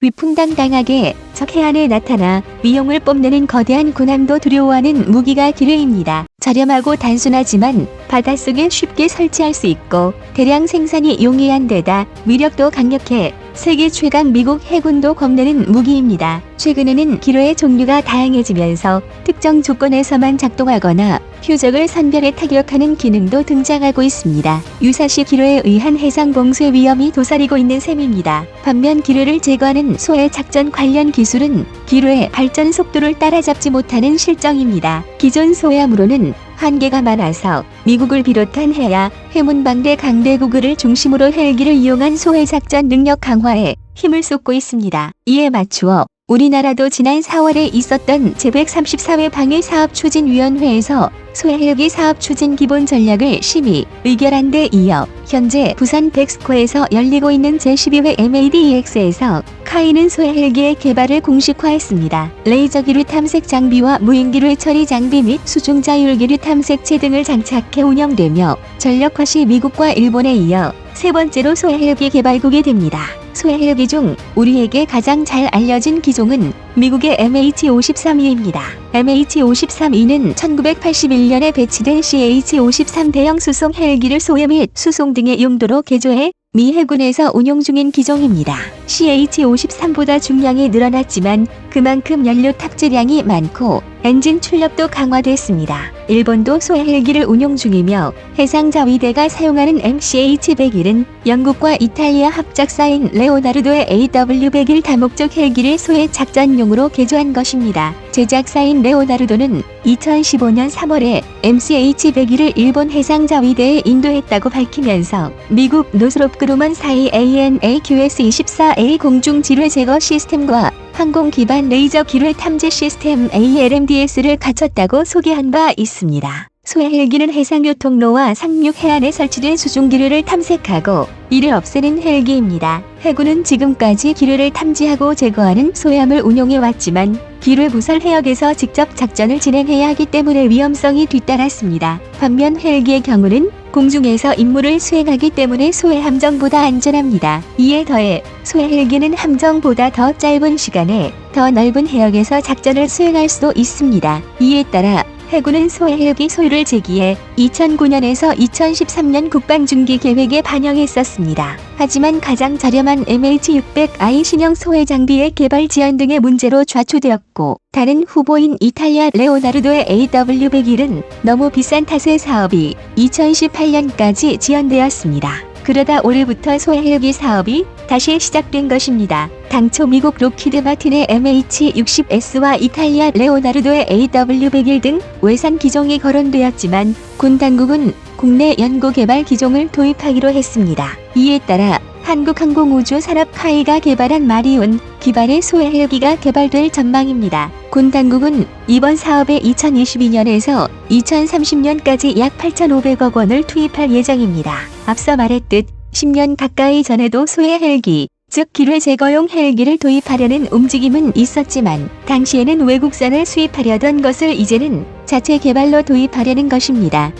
위풍당당하게 적 해안에 나타나 위용을 뽐내는 거대한 군함도 두려워하는 무기가 기뢰입니다. 저렴하고 단순하지만 바닷속에 쉽게 설치할 수 있고 대량 생산이 용이한 데다 위력도 강력해 세계 최강 미국 해군도 겁내는 무기입니다. 최근에는 기뢰의 종류가 다양해지면서 특정 조건에서만 작동하거나 표적을 선별해 타격하는 기능도 등장하고 있습니다. 유사시 기뢰에 의한 해상 봉쇄 위험이 도사리고 있는 셈입니다. 반면 기뢰를 제거하는 소해 작전 관련 기술은 기뢰의 발전 속도를 따라잡지 못하는 실정입니다. 기존 소해함으로는 한계가 많아서 미국을 비롯한 해야 해문방대 강대국을 중심으로 헬기를 이용한 소해 작전 능력 강화에 힘을 쏟고 있습니다. 이에 맞추어 우리나라도 지난 4월에 있었던 제134회 방위사업추진위원회에서 소해헬기 사업 추진 기본 전략을 심의, 의결한 데 이어 현재 부산 백스코에서 열리고 있는 제12회 MADEX에서 카이는 소해헬기의 개발을 공식화했습니다. 레이저 기뢰 탐색 장비와 무인 기뢰 처리 장비 및 수중 자율 기뢰 탐색체 등을 장착해 운영되며 전력화 시 미국과 일본에 이어 세 번째로 소해헬기 개발국이 됩니다. 소해헬기 중 우리에게 가장 잘 알려진 기종은 미국의 MH-53E입니다. MH-53E는 1981년에 배치된 CH-53 대형 수송 헬기를 소해 및 수송 등의 용도로 개조해 미 해군에서 운용 중인 기종입니다. CH-53보다 중량이 늘어났지만 그만큼 연료 탑재량이 많고 엔진 출력도 강화됐습니다. 일본도 소해 헬기를 운용 중이며 해상자위대가 사용하는 MCH-101은 영국과 이탈리아 합작사인 레오나르도의 AW-101 다목적 헬기를 소해 작전용으로 개조한 것입니다. 제작사인 레오나르도는 2015년 3월에 MCH-101을 일본 해상자위대에 인도했다고 밝히면서 미국 노스롭 그루먼 4의 ANAQS-24A 공중지뢰 제거 시스템과 항공 기반 레이저 기뢰 탐지 시스템 ALMDS를 갖췄다고 소개한 바 있습니다. 소해 헬기는 해상교 통로와 상륙 해안에 설치된 수중 기뢰를 탐색하고 이를 없애는 헬기입니다. 해군은 지금까지 기뢰를 탐지하고 제거하는 소해함을 운용해 왔지만 기뢰 부설 해역에서 직접 작전을 진행해야 하기 때문에 위험성이 뒤따랐습니다. 반면 헬기의 경우는 공중에서 임무를 수행하기 때문에 소해 함정보다 안전합니다. 이에 더해 소해 헬기는 함정보다 더 짧은 시간에 더 넓은 해역에서 작전을 수행할 수도 있습니다. 이에 따라 해군은 소해 헬기 소유를 제기해 2009년에서 2013년 국방중기 계획에 반영했었습니다. 하지만 가장 저렴한 MH600I 신형 소해 장비의 개발 지연 등의 문제로 좌초되었고 다른 후보인 이탈리아 레오나르도의 AW101은 너무 비싼 탓에 사업이 2018년까지 지연되었습니다. 그러다 올해부터 소해 헬기 사업이 다시 시작된 것입니다. 당초 미국 록히드 마틴의 MH-60S와 이탈리아 레오나르도의 AW101 등 외산 기종이 거론되었지만 군 당국은 국내 연구 개발 기종을 도입하기로 했습니다. 이에 따라 한국항공우주산업 카이가 개발한 마리온 기반의 소해 헬기가 개발될 전망입니다. 군 당국은 이번 사업에 2022년에서 2030년까지 약 8,500억 원을 투입할 예정입니다. 앞서 말했듯 10년 가까이 전에도 소해 헬기, 즉 기뢰 제거용 헬기를 도입하려는 움직임은 있었지만 당시에는 외국산을 수입하려던 것을 이제는 자체 개발로 도입하려는 것입니다.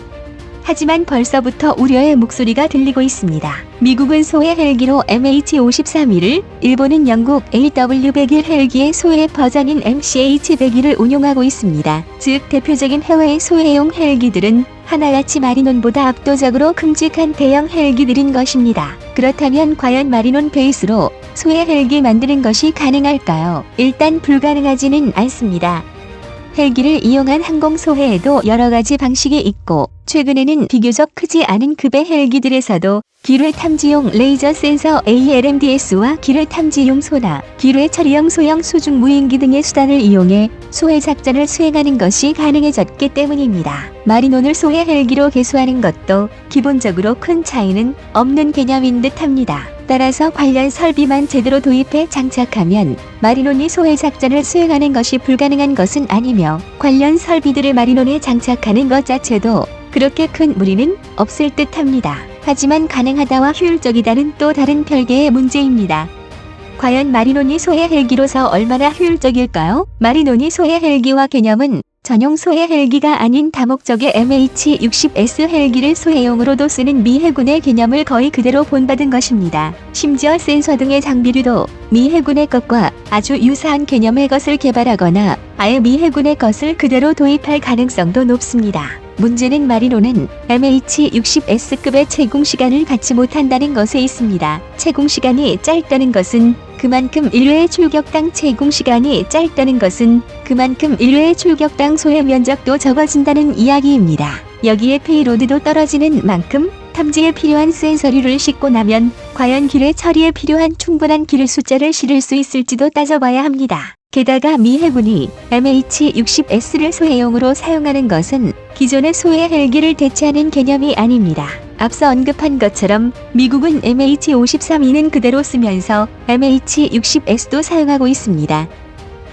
하지만 벌써부터 우려의 목소리가 들리고 있습니다. 미국은 소해 헬기로 MH-53E를, 일본은 영국 AW-101 헬기의 소해 버전인 MCH-101을 운용하고 있습니다. 즉 대표적인 해외의 소해용 헬기들은 하나같이 마리논보다 압도적으로 큼직한 대형 헬기들인 것입니다. 그렇다면 과연 마리논 베이스로 소해 헬기 만드는 것이 가능할까요? 일단 불가능하지는 않습니다. 헬기를 이용한 항공 소해에도 여러 가지 방식이 있고 최근에는 비교적 크지 않은 급의 헬기들에서도 기뢰 탐지용 레이저 센서 ALMDS와 기뢰 탐지용 소나 기뢰 처리용 소형 수중 무인기 등의 수단을 이용해 소해 작전을 수행하는 것이 가능해졌기 때문입니다. 마리논을 소해 헬기로 개수하는 것도 기본적으로 큰 차이는 없는 개념인 듯합니다. 따라서 관련 설비만 제대로 도입해 장착하면 마리논이 소해 작전을 수행하는 것이 불가능한 것은 아니며 관련 설비들을 마리논에 장착하는 것 자체도 그렇게 큰 무리는 없을 듯합니다. 하지만 가능하다와 효율적이다는 또 다른 별개의 문제입니다. 과연 마리논이 소해 헬기로서 얼마나 효율적일까요? 마리논이 소해 헬기와 개념은 전용 소해 헬기가 아닌 다목적의 MH-60S 헬기를 소해용으로도 쓰는 미 해군의 개념을 거의 그대로 본받은 것입니다. 심지어 센서 등의 장비류도 미 해군의 것과 아주 유사한 개념의 것을 개발하거나 아예 미 해군의 것을 그대로 도입할 가능성도 높습니다. 문제는 마리노는 MH-60S급의 채공시간을 갖지 못한다는 것에 있습니다. 채공시간이 짧다는 것은 그만큼 1회 출격당 채공시간이 짧다는 것은 그만큼 1회 출격당 소해 면적도 적어진다는 이야기입니다. 여기에 페이로드도 떨어지는 만큼 탐지에 필요한 센서류를 싣고 나면 과연 기뢰 처리에 필요한 충분한 기뢰 숫자를 실을 수 있을지도 따져봐야 합니다. 게다가 미 해군이 MH-60S를 소해용으로 사용하는 것은 기존의 소해 헬기를 대체하는 개념이 아닙니다. 앞서 언급한 것처럼 미국은 MH-53E는 그대로 쓰면서 MH-60S도 사용하고 있습니다.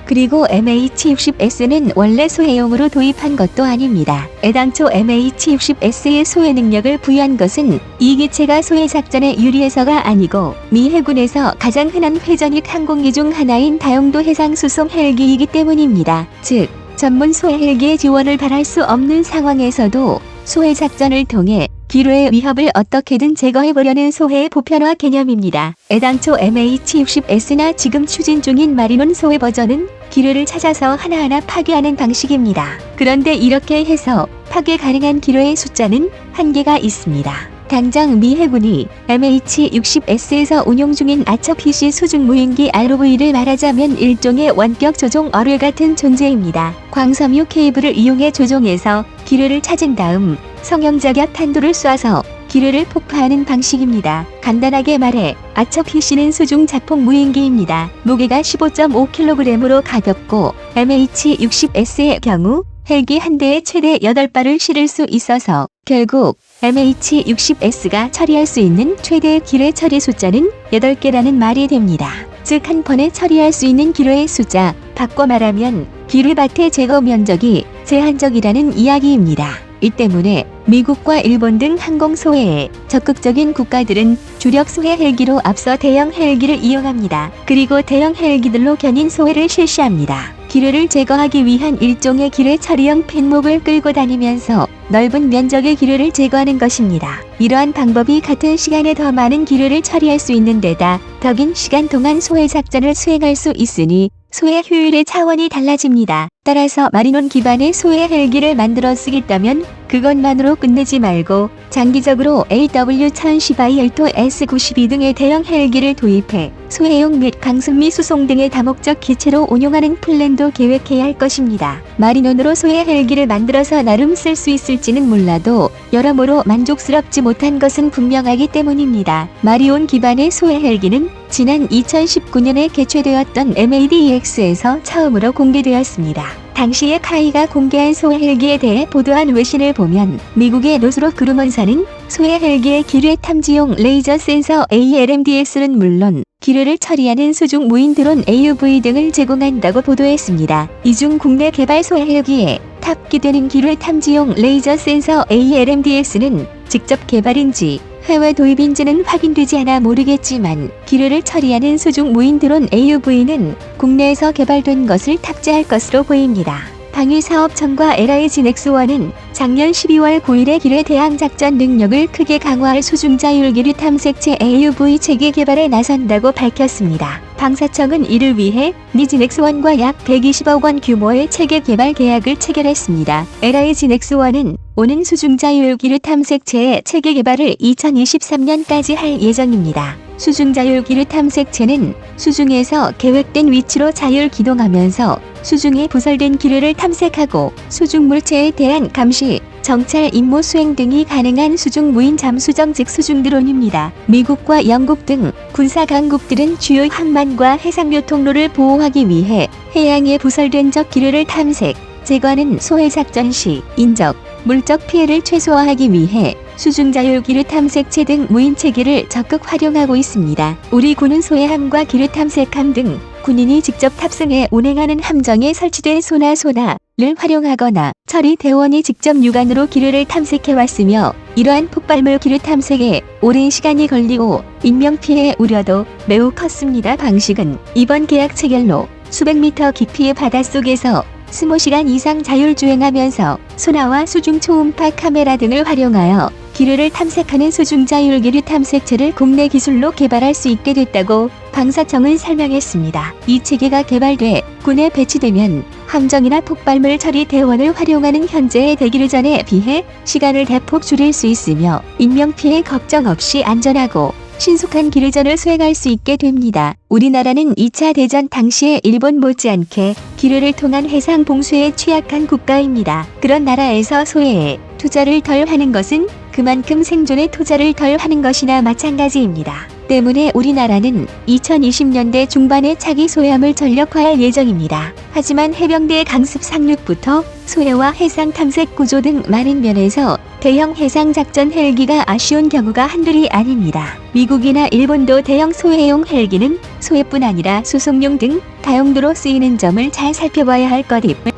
그리고 MH-60S는 원래 소해용으로 도입한 것도 아닙니다. 애당초 MH-60S의 소해 능력을 부여한 것은 이 기체가 소해 작전에 유리해서가 아니고 미 해군에서 가장 흔한 회전익 항공기 중 하나인 다용도 해상 수송 헬기이기 때문입니다. 즉, 전문 소해 헬기의 지원을 바랄 수 없는 상황에서도 소해 작전을 통해 기뢰의 위협을 어떻게든 제거해보려는 소해의 보편화 개념입니다. 애당초 MH-60S나 지금 추진 중인 마리논 소해 버전은 기뢰를 찾아서 하나하나 파괴하는 방식입니다. 그런데 이렇게 해서 파괴 가능한 기뢰의 숫자는 한계가 있습니다. 당장 미 해군이 MH-60S에서 운용 중인 아처-PC 수중 무인기 ROV를 말하자면 일종의 원격 조종 어뢰 같은 존재입니다. 광섬유 케이블을 이용해 조종해서 기뢰를 찾은 다음 성형자격 탄도를 쏴서 기뢰를 폭파하는 방식입니다. 간단하게 말해 아처-PC는 수중 자폭 무인기입니다. 무게가 15.5kg으로 가볍고 MH-60S의 경우 헬기 한 대에 최대 8발을 실을 수 있어서 결국 MH-60S가 처리할 수 있는 최대 기뢰 처리 숫자는 8개라는 말이 됩니다. 즉 한 번에 처리할 수 있는 기뢰의 숫자, 바꿔 말하면 기뢰밭의 제거 면적이 제한적이라는 이야기입니다. 이 때문에 미국과 일본 등 항공 소해에 적극적인 국가들은 주력 소해 헬기로 앞서 대형 헬기를 이용합니다. 그리고 대형 헬기들로 견인 소해를 실시합니다. 기뢰를 제거하기 위한 일종의 기뢰 처리용 펜목을 끌고 다니면서 넓은 면적의 기뢰를 제거하는 것입니다. 이러한 방법이 같은 시간에 더 많은 기뢰를 처리할 수 있는 데다 더 긴 시간 동안 소해 작전을 수행할 수 있으니 소해 효율의 차원이 달라집니다. 따라서 마리논 기반의 소해 헬기를 만들어 쓰겠다면 그것만으로 끝내지 말고 장기적으로 AW-1010 S-92 등의 대형 헬기를 도입해 소해용 및 강습미 수송 등의 다목적 기체로 운용하는 플랜도 계획해야 할 것입니다. 마리논으로 소해 헬기를 만들어서 나름 쓸 수 있을지는 몰라도 여러모로 만족스럽지 못한 것은 분명하기 때문입니다. 마리온 기반의 소해 헬기는 지난 2019년에 개최되었던 MADEX에서 처음으로 공개되었습니다. 당시에 카이가 공개한 소해 헬기에 대해 보도한 외신을 보면 미국의 노스롭 그루먼사는 소해 헬기의 기뢰 탐지용 레이저 센서 ALMDS는 물론 기뢰를 처리하는 수중 무인 드론 AUV 등을 제공한다고 보도했습니다. 이 중 국내 개발 소해 헬기에 탑기되는 기뢰 탐지용 레이저 센서 ALMDS는 직접 개발인지 해외 도입인지는 확인되지 않아 모르겠지만 기뢰를 처리하는 수중 무인 드론 AUV는 국내에서 개발된 것을 탑재할 것으로 보입니다. 방위사업청과 LIG 넥스원은 작년 12월 9일에 기뢰 대항 작전 능력을 크게 강화할 수중자율 기뢰 탐색체 AUV 체계 개발에 나선다고 밝혔습니다. 방사청은 이를 위해 LIG 넥스원과 약 120억 원 규모의 체계 개발 계약을 체결했습니다. LIG 넥스원은 오는 수중자율 기뢰 탐색체의 체계 개발을 2023년까지 할 예정입니다. 수중자율 기뢰 탐색체는 수중에서 계획된 위치로 자율 기동하면서 수중에 부설된 기뢰를 탐색하고 수중 물체에 대한 감시, 정찰 임무 수행 등이 가능한 수중 무인 잠수정 즉 수중 드론입니다. 미국과 영국 등 군사 강국들은 주요 항만과 해상교 통로를 보호하기 위해 해양에 부설된 적 기뢰를 탐색, 제거하는 소해 작전 시 인적, 물적 피해를 최소화하기 위해 수중자율 기뢰 탐색체 등 무인 체계를 적극 활용하고 있습니다. 우리 군은 소해함과 기뢰 탐색함 등 군인이 직접 탑승해 운행하는 함정에 설치된 소나를 활용하거나 처리 대원이 직접 육안으로 기뢰를 탐색해왔으며 이러한 폭발물 기뢰 탐색에 오랜 시간이 걸리고 인명피해의 우려도 매우 컸습니다. 방식은 이번 계약 체결로 수백 미터 깊이의 바닷속에서 20시간 이상 자율주행하면서 소나와 수중 초음파 카메라 등을 활용하여 기뢰를 탐색하는 수중 자율기류 탐색체를 국내 기술로 개발할 수 있게 됐다고 방사청은 설명했습니다. 이 체계가 개발돼 군에 배치되면 함정이나 폭발물 처리 대원을 활용하는 현재의 대기류전에 비해 시간을 대폭 줄일 수 있으며 인명피해 걱정 없이 안전하고 신속한 기류전을 수행할 수 있게 됩니다. 우리나라는 2차 대전 당시에 일본 못지않게 기뢰를 통한 해상 봉쇄에 취약한 국가입니다. 그런 나라에서 소해에 투자를 덜 하는 것은 그만큼 생존에 투자를 덜 하는 것이나 마찬가지입니다. 때문에 우리나라는 2020년대 중반에 차기 소해함을 전력화할 예정입니다. 하지만 해병대 강습 상륙부터 소해와 해상 탐색 구조 등 많은 면에서 대형 해상 작전 헬기가 아쉬운 경우가 한둘이 아닙니다. 미국이나 일본도 대형 소해용 헬기는 소해뿐 아니라 수송용 등 다용도로 쓰이는 점을 잘 살펴봐야 할 것임을